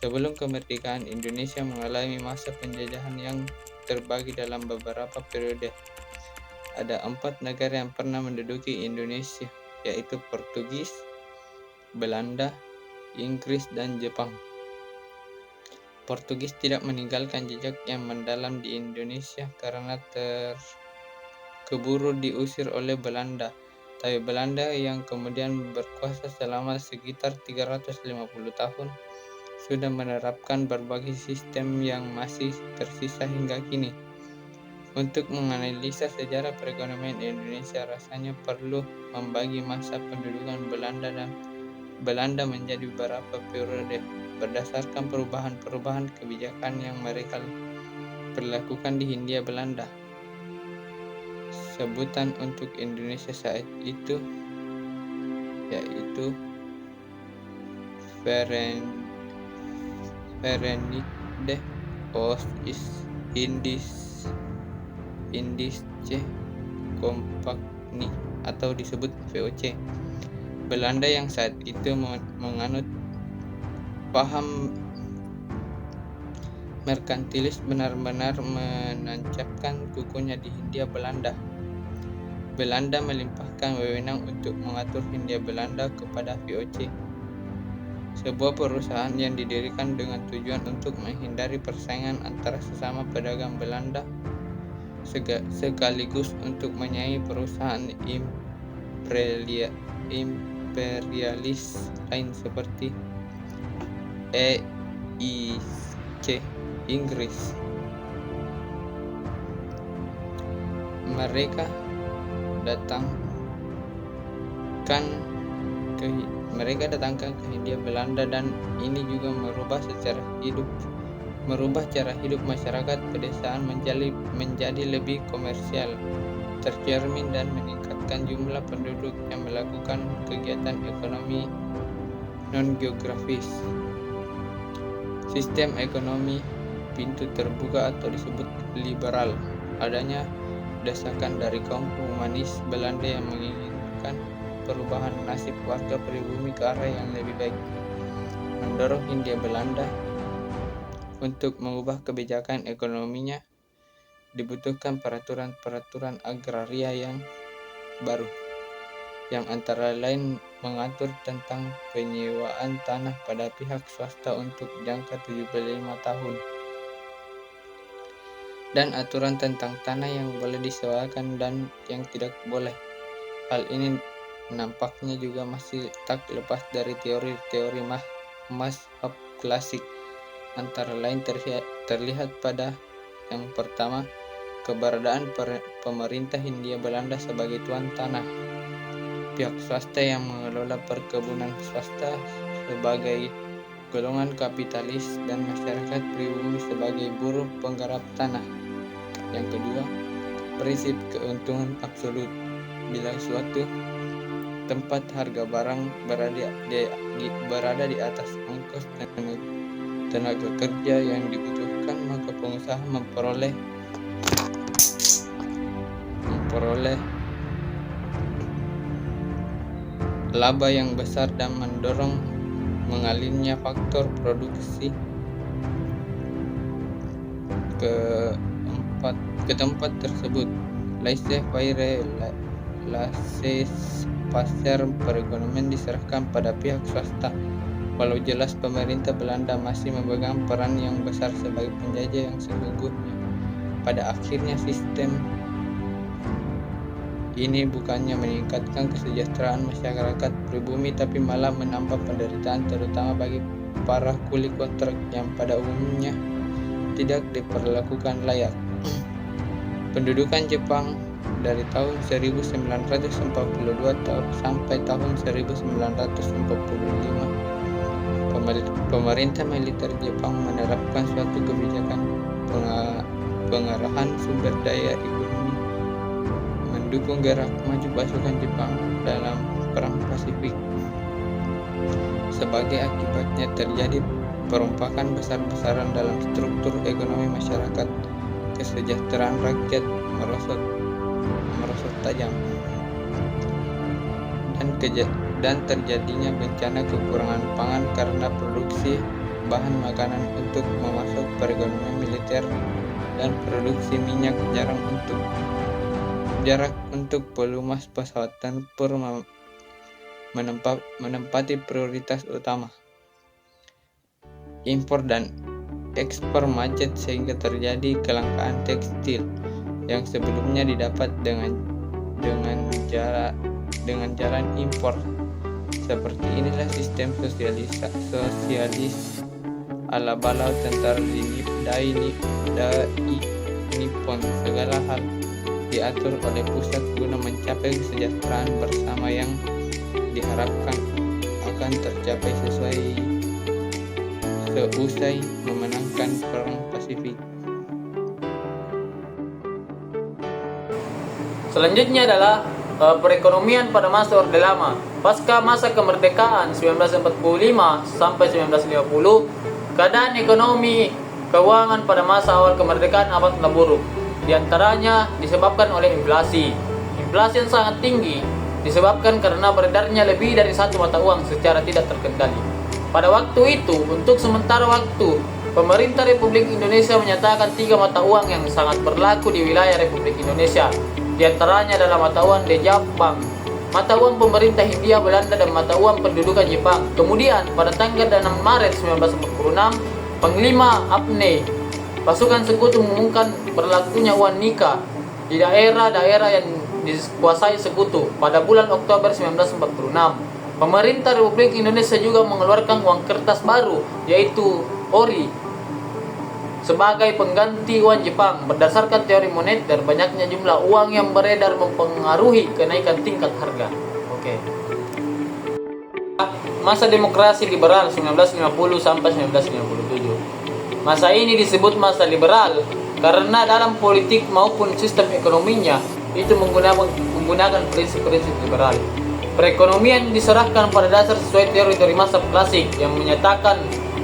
Sebelum kemerdekaan, Indonesia mengalami masa penjajahan yang terbagi dalam beberapa periode. Ada 4 negara yang pernah menduduki Indonesia, yaitu Portugis, Belanda, Inggris, dan Jepang. Portugis tidak meninggalkan jejak yang mendalam di Indonesia karena keburu diusir oleh Belanda. Tapi Belanda yang kemudian berkuasa selama sekitar 350 tahun sudah menerapkan berbagai sistem yang masih tersisa hingga kini. Untuk menganalisa sejarah perekonomian Indonesia, rasanya perlu membagi masa pendudukan Belanda menjadi beberapa periode berdasarkan perubahan-perubahan kebijakan yang mereka perlakukan di Hindia Belanda. Sebutan untuk Indonesia saat itu yaitu Verenigde Oost-Indische Compagnie atau disebut VOC. Belanda yang saat itu menganut paham merkantilis benar-benar menancapkan kukunya di Hindia Belanda. Belanda melimpahkan wewenang untuk mengatur Hindia Belanda kepada VOC, sebuah perusahaan yang didirikan dengan tujuan untuk menghindari persaingan antara sesama pedagang Belanda sekaligus untuk menyaingi perusahaan imperialis lain seperti EIC Inggris. Mereka datangkan ke Hindia Belanda, dan ini juga merubah cara hidup masyarakat pedesaan menjadi lebih komersial, tercermin dan meningkatkan jumlah penduduk yang melakukan kegiatan ekonomi non-geografis. Sistem ekonomi pintu terbuka atau disebut liberal adanya desakan dari kaum humanis Belanda yang menginginkan perubahan nasib warga pribumi ke arah yang lebih baik. Mendorong Hindia Belanda untuk mengubah kebijakan ekonominya dibutuhkan peraturan agraria yang baru, yang antara lain mengatur tentang penyewaan tanah pada pihak swasta untuk jangka 75 tahun. Dan aturan tentang tanah yang boleh disewakan dan yang tidak boleh. Hal ini nampaknya juga masih tak lepas dari teori-teori mazhab klasik. Antara lain terlihat pada yang pertama, keberadaan pemerintah Hindia Belanda sebagai tuan tanah, pihak swasta yang mengelola perkebunan swasta sebagai golongan kapitalis, dan masyarakat pribumi sebagai buruh penggarap tanah. Yang kedua, prinsip keuntungan absolut. Bila suatu tempat harga barang berada di atas ongkos tenaga kerja yang dibutuhkan, maka pengusaha memperoleh laba yang besar dan mendorong mengalirnya faktor produksi ke tempat tersebut. Laissez-faire perekonomian diserahkan pada pihak swasta. Walau jelas pemerintah Belanda masih memegang peran yang besar sebagai penjajah yang sesungguhnya, pada akhirnya sistem ini bukannya meningkatkan kesejahteraan masyarakat pribumi, tapi malah menambah penderitaan, terutama bagi para kuli kontrak yang pada umumnya tidak diperlakukan layak. Pendudukan Jepang dari tahun 1942 sampai tahun 1945, pemerintah militer Jepang menerapkan suatu kebijakan pengarahan sumber daya ekonomi mendukung gerak maju pasukan Jepang dalam Perang Pasifik. Sebagai akibatnya terjadi perompakan besar-besaran dalam struktur ekonomi masyarakat. Kesejahteraan rakyat merosot tajam, dan terjadinya bencana kekurangan pangan karena produksi bahan makanan untuk memasok perekonomian militer dan produksi minyak. Jarak untuk pelumas pesawat tempur menempati prioritas utama. Impor dan ekspor macet sehingga terjadi kelangkaan tekstil yang sebelumnya didapat dengan jalan impor. Seperti inilah sistem sosialis ala bala tentara dai Nippon. Segala hal diatur oleh pusat guna mencapai kesejahteraan bersama yang diharapkan akan tercapai seusai memenangkan Perang Pasifik. Selanjutnya adalah perekonomian pada masa Orde Lama. Pasca masa kemerdekaan 1945 sampai 1950, keadaan ekonomi keuangan pada masa awal kemerdekaan amatlah buruk. Di antaranya disebabkan oleh inflasi. Inflasi yang sangat tinggi disebabkan karena beredarnya lebih dari satu mata uang secara tidak terkendali. Pada waktu itu, untuk sementara waktu, pemerintah Republik Indonesia menyatakan 3 mata uang yang sangat berlaku di wilayah Republik Indonesia. Di antaranya adalah mata uang de Jepang, mata uang pemerintah Hindia Belanda, dan mata uang pendudukan Jepang. Kemudian pada tanggal 6 Maret 1946, Panglima Abney pasukan sekutu mengumumkan berlakunya uang Nika di daerah-daerah yang dikuasai sekutu. Pada bulan Oktober 1946, pemerintah Republik Indonesia juga mengeluarkan uang kertas baru, yaitu Ori, sebagai pengganti uang Jepang. Berdasarkan teori moneter, banyaknya jumlah uang yang beredar mempengaruhi kenaikan tingkat harga. Masa demokrasi liberal 1950 sampai 1997. Masa ini disebut masa liberal karena dalam politik maupun sistem ekonominya itu menggunakan prinsip-prinsip liberal. Perekonomian diserahkan pada dasar sesuai teori-teori masa klasik yang menyatakan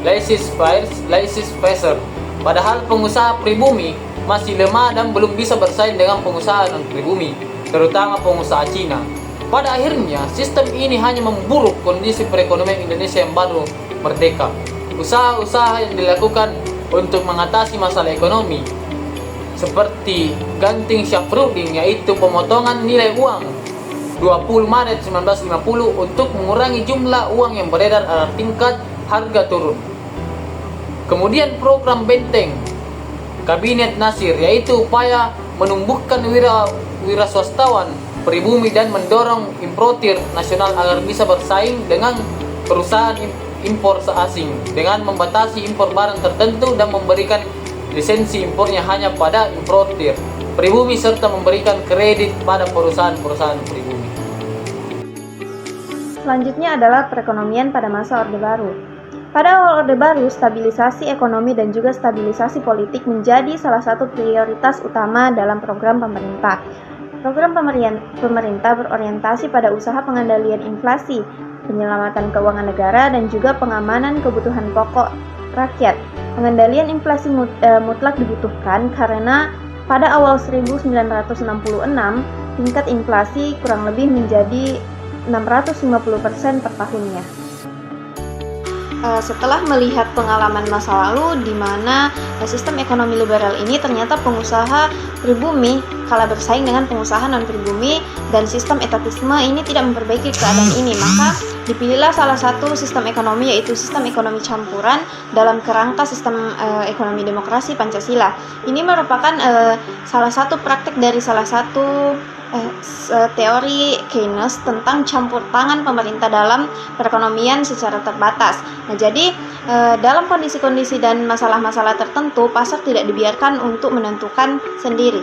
laissez-faire. Padahal pengusaha pribumi masih lemah dan belum bisa bersaing dengan pengusaha non-pribumi, terutama pengusaha Cina. Pada akhirnya, sistem ini hanya memburuk kondisi perekonomian Indonesia yang baru merdeka. Usaha-usaha yang dilakukan untuk mengatasi masalah ekonomi seperti Ganting Syafruddin, yaitu pemotongan nilai uang 20 Maret 1950 untuk mengurangi jumlah uang yang beredar agar tingkat harga turun. Kemudian program Benteng Kabinet Nasir, yaitu upaya menumbuhkan wira swastawan pribumi dan mendorong importir nasional agar bisa bersaing dengan perusahaan impor asing dengan membatasi impor barang tertentu dan memberikan lisensi impornya hanya pada importir pribumi serta memberikan kredit pada perusahaan-perusahaan pribumi. Selanjutnya adalah perekonomian pada masa Orde Baru. Pada awal Orde Baru, stabilisasi ekonomi dan juga stabilisasi politik menjadi salah satu prioritas utama dalam program pemerintah. Program pemerintah berorientasi pada usaha pengendalian inflasi, penyelamatan keuangan negara, dan juga pengamanan kebutuhan pokok rakyat. Pengendalian inflasi mutlak dibutuhkan karena pada awal 1966, tingkat inflasi kurang lebih menjadi 650% per tahunnya. Setelah melihat pengalaman masa lalu di mana sistem ekonomi liberal ini ternyata pengusaha pribumi kalah bersaing dengan pengusaha non-pribumi dan sistem etatisme ini tidak memperbaiki keadaan ini, maka dipilihlah salah satu sistem ekonomi, yaitu sistem ekonomi campuran dalam kerangka sistem ekonomi demokrasi Pancasila. Ini merupakan salah satu praktik dari salah satu teori Keynes tentang campur tangan pemerintah dalam perekonomian secara terbatas. Nah, jadi dalam kondisi-kondisi dan masalah-masalah tertentu, pasar tidak dibiarkan untuk menentukan sendiri.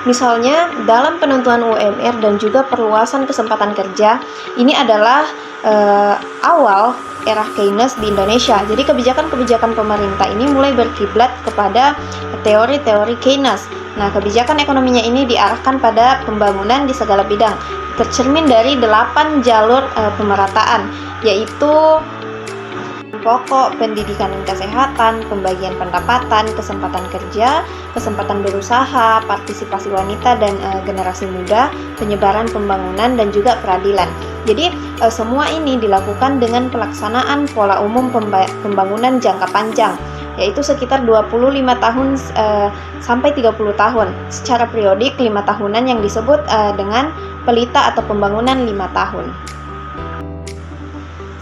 Misalnya dalam penentuan UMR dan juga perluasan kesempatan kerja, ini adalah awal era Keynes di Indonesia. Jadi kebijakan-kebijakan pemerintah ini mulai berkiblat kepada teori-teori Keynes. Nah, kebijakan ekonominya ini diarahkan pada pembangunan di segala bidang, tercermin dari 8 jalur pemerataan, yaitu pokok, pendidikan dan kesehatan, pembagian pendapatan, kesempatan kerja, kesempatan berusaha, partisipasi wanita dan generasi muda, penyebaran pembangunan dan juga peradilan. Jadi semua ini dilakukan dengan pelaksanaan pola umum pembangunan jangka panjang, yaitu sekitar 25 tahun sampai 30 tahun secara periodik 5 tahunan yang disebut dengan pelita atau pembangunan 5 tahun.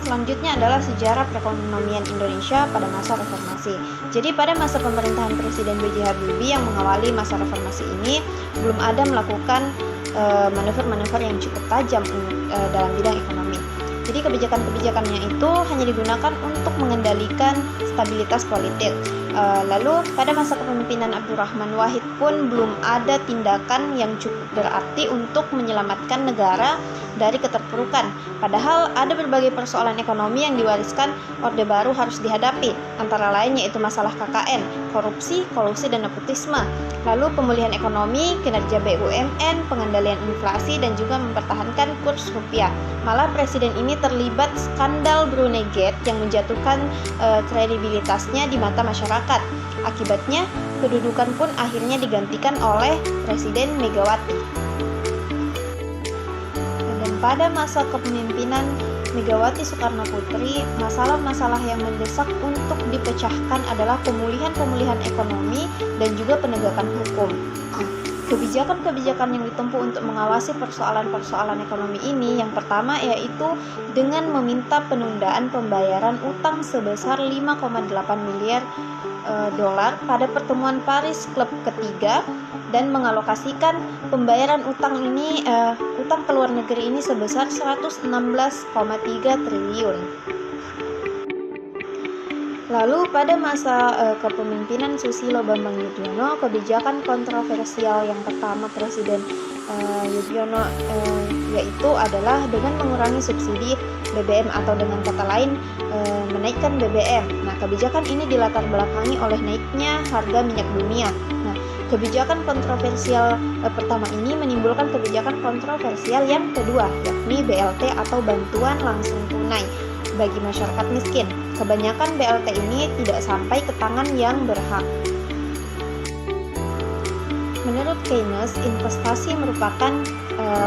Selanjutnya adalah sejarah perekonomian Indonesia pada masa reformasi. Jadi pada masa pemerintahan Presiden B.J. Habibie yang mengawali masa reformasi ini belum ada melakukan manuver-manuver yang cukup tajam dalam bidang ekonomi. Jadi kebijakan-kebijakannya itu hanya digunakan untuk mengendalikan stabilitas politik. Lalu pada masa kepemimpinan Abdurrahman Wahid pun belum ada tindakan yang cukup berarti untuk menyelamatkan negara dari keterpurukan. Padahal ada berbagai persoalan ekonomi yang diwariskan Orde Baru harus dihadapi, antara lain yaitu masalah KKN, korupsi, kolusi, dan nepotisme. Lalu pemulihan ekonomi, kinerja BUMN, pengendalian inflasi, dan juga mempertahankan kurs rupiah. Malah presiden ini terlibat skandal Brunei Gate yang menjatuhkan kredibilitasnya di mata masyarakat. Akibatnya, kedudukan pun akhirnya digantikan oleh Presiden Megawati. Dan pada masa kepemimpinan Megawati Soekarno Putri, masalah-masalah yang mendesak untuk dipecahkan adalah pemulihan ekonomi dan juga penegakan hukum. Kebijakan-kebijakan yang ditempuh untuk mengawasi persoalan-persoalan ekonomi ini, yang pertama yaitu dengan meminta penundaan pembayaran utang sebesar 5,8 miliar dolar pada pertemuan Paris Club ketiga dan mengalokasikan pembayaran utang ke luar negeri ini sebesar 116,3 triliun. Lalu pada masa kepemimpinan Susilo Bambang Yudhoyono, kebijakan kontroversial yang pertama Presiden Yudhoyono yaitu adalah dengan mengurangi subsidi BBM atau dengan kata lain menaikkan BBM. Nah, kebijakan ini dilatar belakangi oleh naiknya harga minyak dunia. Nah, kebijakan kontroversial pertama ini menimbulkan kebijakan kontroversial yang kedua, yakni BLT atau bantuan langsung tunai bagi masyarakat miskin. Kebanyakan BLT ini tidak sampai ke tangan yang berhak. Menurut Keynes, investasi merupakan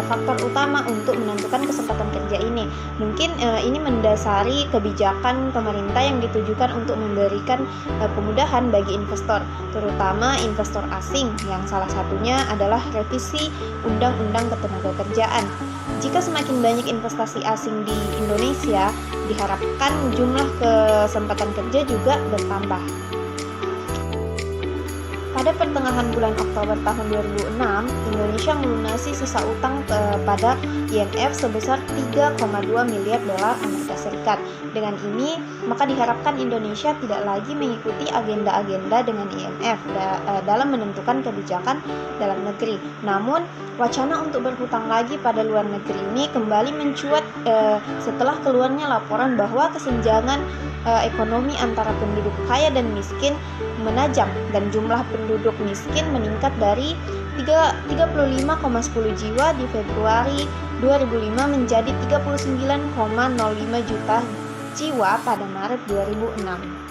faktor utama untuk menentukan kesempatan kerja ini. Mungkin ini mendasari kebijakan pemerintah yang ditujukan untuk memberikan kemudahan bagi investor, terutama investor asing, yang salah satunya adalah revisi Undang-Undang Ketenagakerjaan. Jika semakin banyak investasi asing di Indonesia, diharapkan jumlah kesempatan kerja juga bertambah. Pada pertengahan bulan Oktober tahun 2006, Indonesia melunasi sisa utang pada IMF sebesar 3,2 miliar dolar Amerika Serikat. Dengan ini, maka diharapkan Indonesia tidak lagi mengikuti agenda-agenda dengan IMF dalam menentukan kebijakan dalam negeri. Namun, wacana untuk berhutang lagi pada luar negeri ini kembali mencuat setelah keluarnya laporan bahwa kesenjangan ekonomi antara penduduk kaya dan miskin menajam dan jumlah penduduk miskin meningkat dari 35,10 jiwa di Februari 2005 menjadi 39,05 juta jiwa pada Maret 2006.